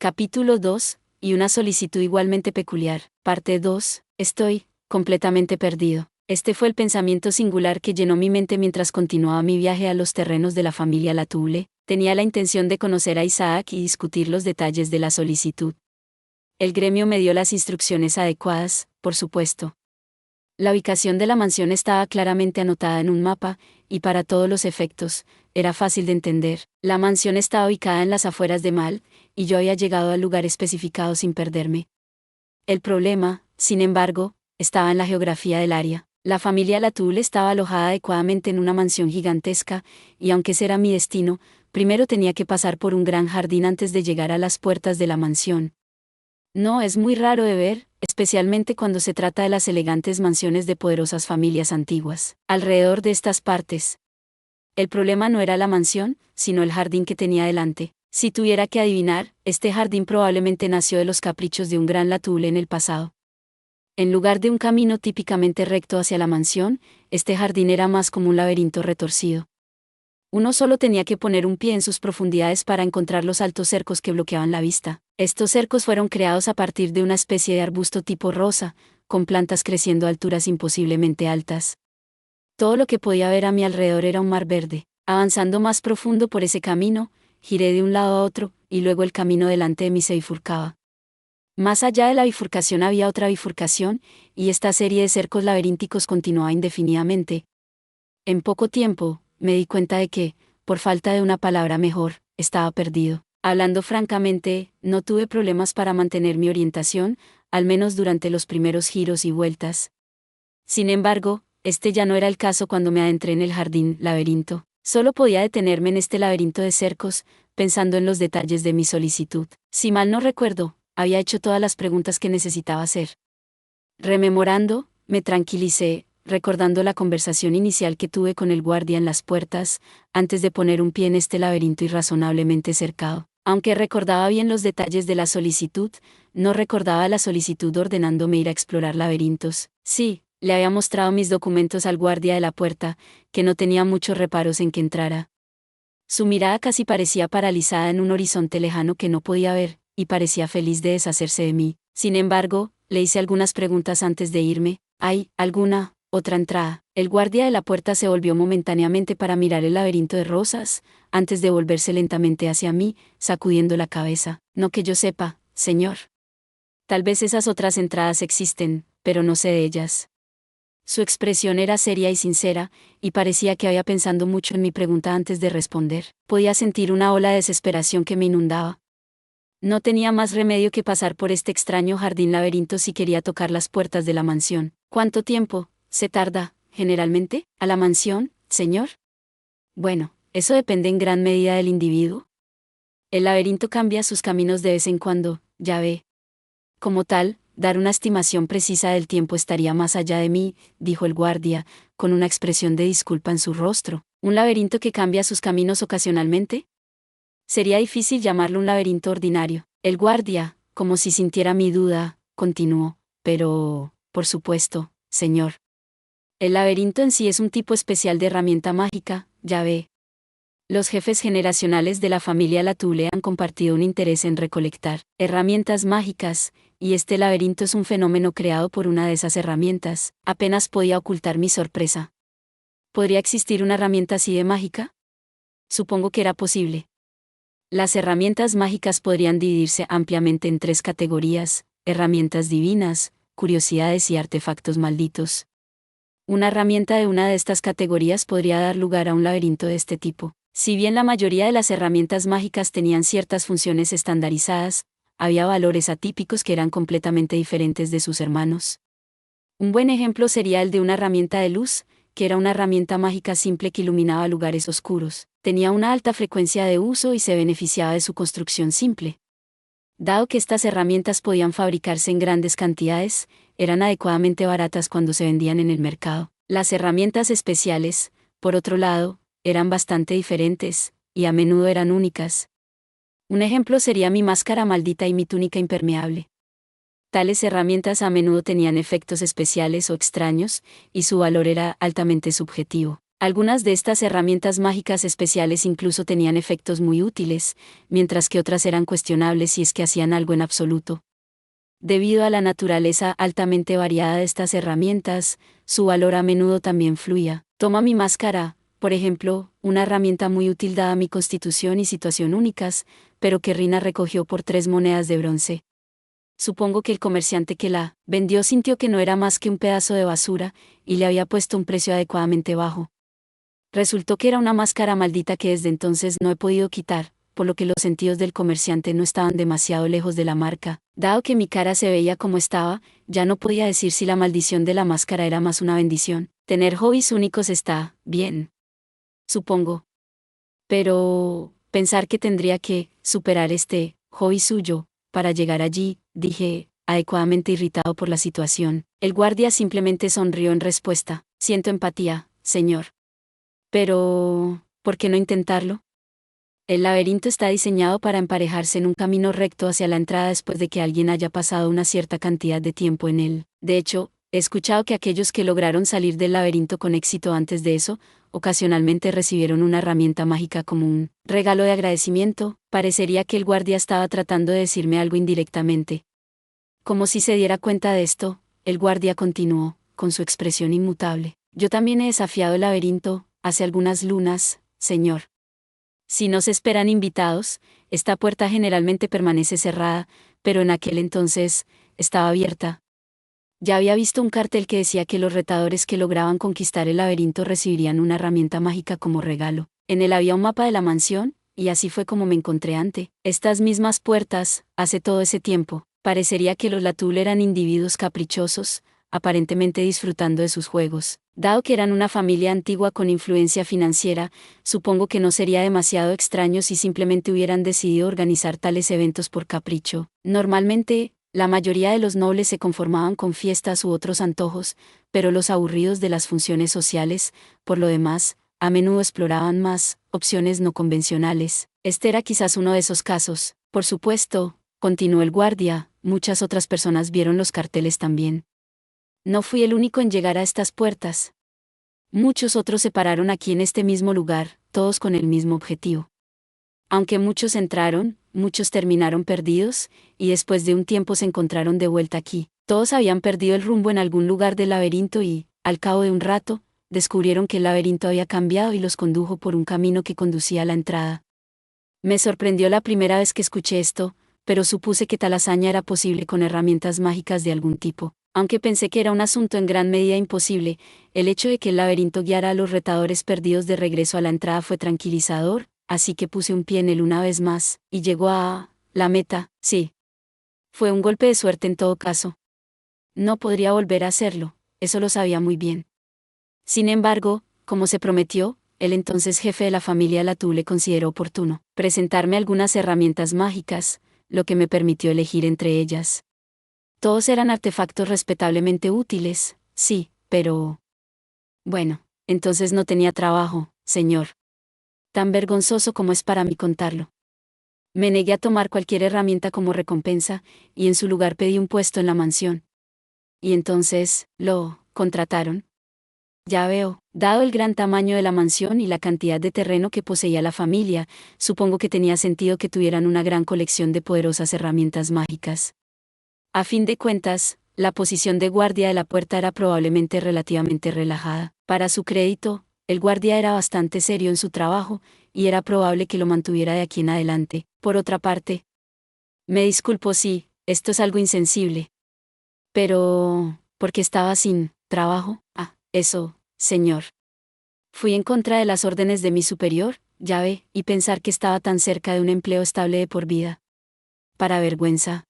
Capítulo 2, y una solicitud igualmente peculiar. Parte 2, estoy completamente perdido. Este fue el pensamiento singular que llenó mi mente mientras continuaba mi viaje a los terrenos de la familia Latulle. Tenía la intención de conocer a Isaac y discutir los detalles de la solicitud. El gremio me dio las instrucciones adecuadas, por supuesto. La ubicación de la mansión estaba claramente anotada en un mapa, y para todos los efectos, era fácil de entender. La mansión estaba ubicada en las afueras de Mal, y yo había llegado al lugar especificado sin perderme. El problema, sin embargo, estaba en la geografía del área. La familia Latulle estaba alojada adecuadamente en una mansión gigantesca, y aunque ese era mi destino, primero tenía que pasar por un gran jardín antes de llegar a las puertas de la mansión. No es muy raro de ver, especialmente cuando se trata de las elegantes mansiones de poderosas familias antiguas, alrededor de estas partes. El problema no era la mansión, sino el jardín que tenía delante. Si tuviera que adivinar, este jardín probablemente nació de los caprichos de un gran Latulle en el pasado. En lugar de un camino típicamente recto hacia la mansión, este jardín era más como un laberinto retorcido. Uno solo tenía que poner un pie en sus profundidades para encontrar los altos cercos que bloqueaban la vista. Estos cercos fueron creados a partir de una especie de arbusto tipo rosa, con plantas creciendo a alturas imposiblemente altas. Todo lo que podía ver a mi alrededor era un mar verde. Avanzando más profundo por ese camino, giré de un lado a otro, y luego el camino delante de mí se bifurcaba. Más allá de la bifurcación había otra bifurcación, y esta serie de cercos laberínticos continuaba indefinidamente. En poco tiempo, me di cuenta de que, por falta de una palabra mejor, estaba perdido. Hablando francamente, no tuve problemas para mantener mi orientación, al menos durante los primeros giros y vueltas. Sin embargo, este ya no era el caso cuando me adentré en el jardín laberinto. Solo podía detenerme en este laberinto de cercos, pensando en los detalles de mi solicitud. Si mal no recuerdo, había hecho todas las preguntas que necesitaba hacer. Rememorando, me tranquilicé, recordando la conversación inicial que tuve con el guardia en las puertas, antes de poner un pie en este laberinto irrazonablemente cercado. Aunque recordaba bien los detalles de la solicitud, no recordaba la solicitud ordenándome ir a explorar laberintos. Sí, le había mostrado mis documentos al guardia de la puerta, que no tenía muchos reparos en que entrara. Su mirada casi parecía paralizada en un horizonte lejano que no podía ver, y parecía feliz de deshacerse de mí. Sin embargo, le hice algunas preguntas antes de irme. ¿Hay alguna otra entrada? El guardia de la puerta se volvió momentáneamente para mirar el laberinto de rosas, antes de volverse lentamente hacia mí, sacudiendo la cabeza. No que yo sepa, señor. Tal vez esas otras entradas existen, pero no sé de ellas. Su expresión era seria y sincera, y parecía que había pensado mucho en mi pregunta antes de responder. Podía sentir una ola de desesperación que me inundaba. No tenía más remedio que pasar por este extraño jardín laberinto si quería tocar las puertas de la mansión. ¿Cuánto tiempo se tarda, generalmente, a la mansión, señor? Bueno, eso depende en gran medida del individuo. El laberinto cambia sus caminos de vez en cuando, ya ve. Como tal, dar una estimación precisa del tiempo estaría más allá de mí, dijo el guardia, con una expresión de disculpa en su rostro. ¿Un laberinto que cambia sus caminos ocasionalmente? Sería difícil llamarlo un laberinto ordinario. El guardia, como si sintiera mi duda, continuó. Pero, por supuesto, señor. El laberinto en sí es un tipo especial de herramienta mágica, ya ve. Los jefes generacionales de la familia Latulle han compartido un interés en recolectar herramientas mágicas, y este laberinto es un fenómeno creado por una de esas herramientas. Apenas podía ocultar mi sorpresa. ¿Podría existir una herramienta así de mágica? Supongo que era posible. Las herramientas mágicas podrían dividirse ampliamente en 3 categorías: herramientas divinas, curiosidades y artefactos malditos. Una herramienta de una de estas categorías podría dar lugar a un laberinto de este tipo. Si bien la mayoría de las herramientas mágicas tenían ciertas funciones estandarizadas, había valores atípicos que eran completamente diferentes de sus hermanos. Un buen ejemplo sería el de una herramienta de luz, que era una herramienta mágica simple que iluminaba lugares oscuros. Tenía una alta frecuencia de uso y se beneficiaba de su construcción simple. Dado que estas herramientas podían fabricarse en grandes cantidades, eran adecuadamente baratas cuando se vendían en el mercado. Las herramientas especiales, por otro lado, eran bastante diferentes, y a menudo eran únicas. Un ejemplo sería mi máscara maldita y mi túnica impermeable. Tales herramientas a menudo tenían efectos especiales o extraños, y su valor era altamente subjetivo. Algunas de estas herramientas mágicas especiales incluso tenían efectos muy útiles, mientras que otras eran cuestionables si es que hacían algo en absoluto. Debido a la naturaleza altamente variada de estas herramientas, su valor a menudo también fluía. Toma mi máscara, por ejemplo, una herramienta muy útil dada mi constitución y situación únicas, pero que Rina recogió por 3 monedas de bronce. Supongo que el comerciante que la vendió sintió que no era más que un pedazo de basura, y le había puesto un precio adecuadamente bajo. Resultó que era una máscara maldita que desde entonces no he podido quitar, por lo que los sentidos del comerciante no estaban demasiado lejos de la marca. Dado que mi cara se veía como estaba, ya no podía decir si la maldición de la máscara era más una bendición. Tener hobbies únicos está bien, supongo. Pero pensar que tendría que superar este hobby suyo para llegar allí, dije, adecuadamente irritado por la situación. El guardia simplemente sonrió en respuesta. Siento empatía, señor. Pero, ¿por qué no intentarlo? El laberinto está diseñado para emparejarse en un camino recto hacia la entrada después de que alguien haya pasado una cierta cantidad de tiempo en él. De hecho, he escuchado que aquellos que lograron salir del laberinto con éxito antes de eso, ocasionalmente recibieron una herramienta mágica como un regalo de agradecimiento. Parecería que el guardia estaba tratando de decirme algo indirectamente. Como si se diera cuenta de esto, el guardia continuó, con su expresión inmutable. Yo también he desafiado el laberinto, hace algunas lunas, señor. Si no se esperan invitados, esta puerta generalmente permanece cerrada, pero en aquel entonces, estaba abierta. Ya había visto un cartel que decía que los retadores que lograban conquistar el laberinto recibirían una herramienta mágica como regalo. En él había un mapa de la mansión, y así fue como me encontré ante estas mismas puertas, hace todo ese tiempo. Parecería que los Latul eran individuos caprichosos, aparentemente disfrutando de sus juegos. Dado que eran una familia antigua con influencia financiera, supongo que no sería demasiado extraño si simplemente hubieran decidido organizar tales eventos por capricho. Normalmente, la mayoría de los nobles se conformaban con fiestas u otros antojos, pero los aburridos de las funciones sociales, por lo demás, a menudo exploraban más opciones no convencionales. Este era quizás uno de esos casos. Por supuesto, continuó el guardia, muchas otras personas vieron los carteles también. No fui el único en llegar a estas puertas. Muchos otros se pararon aquí en este mismo lugar, todos con el mismo objetivo. Aunque muchos entraron, muchos terminaron perdidos, y después de un tiempo se encontraron de vuelta aquí. Todos habían perdido el rumbo en algún lugar del laberinto y, al cabo de un rato, descubrieron que el laberinto había cambiado y los condujo por un camino que conducía a la entrada. Me sorprendió la primera vez que escuché esto, pero supuse que tal hazaña era posible con herramientas mágicas de algún tipo. Aunque pensé que era un asunto en gran medida imposible, el hecho de que el laberinto guiara a los retadores perdidos de regreso a la entrada fue tranquilizador, así que puse un pie en él una vez más, y llegó a la meta, sí. Fue un golpe de suerte en todo caso. No podría volver a hacerlo, eso lo sabía muy bien. Sin embargo, como se prometió, el entonces jefe de la familia Latou le consideró oportuno presentarme algunas herramientas mágicas, lo que me permitió elegir entre ellas. Todos eran artefactos respetablemente útiles, sí, pero... Bueno, entonces no tenía trabajo, señor. Tan vergonzoso como es para mí contarlo. Me negué a tomar cualquier herramienta como recompensa, y en su lugar pedí un puesto en la mansión. Y entonces, lo contrataron. Ya veo, dado el gran tamaño de la mansión y la cantidad de terreno que poseía la familia, supongo que tenía sentido que tuvieran una gran colección de poderosas herramientas mágicas. A fin de cuentas, la posición de guardia de la puerta era probablemente relativamente relajada. Para su crédito, el guardia era bastante serio en su trabajo, y era probable que lo mantuviera de aquí en adelante. Por otra parte, me disculpo si, esto es algo insensible. Pero, ¿por qué estaba sin trabajo? Ah, eso, señor. Fui en contra de las órdenes de mi superior, ya ve, y pensar que estaba tan cerca de un empleo estable de por vida. Para vergüenza.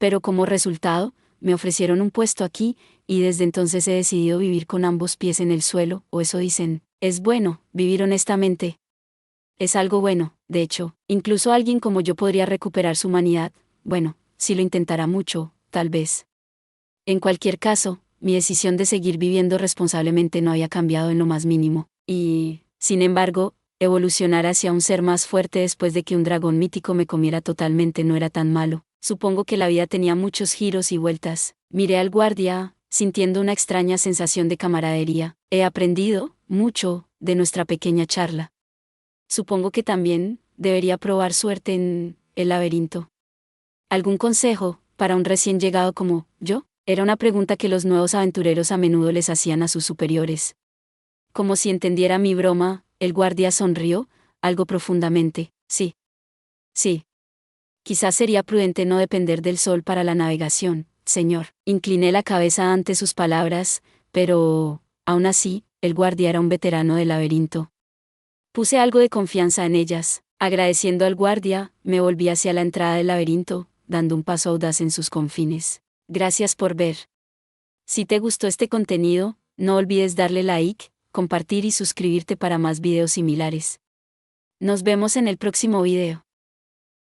Pero como resultado, me ofrecieron un puesto aquí, y desde entonces he decidido vivir con ambos pies en el suelo, o eso dicen. Es bueno, vivir honestamente. Es algo bueno, de hecho, incluso alguien como yo podría recuperar su humanidad, bueno, si lo intentara mucho, tal vez. En cualquier caso, mi decisión de seguir viviendo responsablemente no había cambiado en lo más mínimo, y, sin embargo, evolucionar hacia un ser más fuerte después de que un dragón mítico me comiera totalmente no era tan malo. Supongo que la vida tenía muchos giros y vueltas. Miré al guardia, sintiendo una extraña sensación de camaradería. He aprendido mucho, de nuestra pequeña charla. Supongo que también debería probar suerte en el laberinto. ¿Algún consejo para un recién llegado como yo? Era una pregunta que los nuevos aventureros a menudo les hacían a sus superiores. Como si entendiera mi broma, el guardia sonrió, algo profundamente. Sí. Sí. Quizás sería prudente no depender del sol para la navegación, señor. Incliné la cabeza ante sus palabras, pero, aún así, el guardia era un veterano del laberinto. Puse algo de confianza en ellas. Agradeciendo al guardia, me volví hacia la entrada del laberinto, dando un paso audaz en sus confines. Gracias por ver. Si te gustó este contenido, no olvides darle like, compartir y suscribirte para más videos similares. Nos vemos en el próximo video.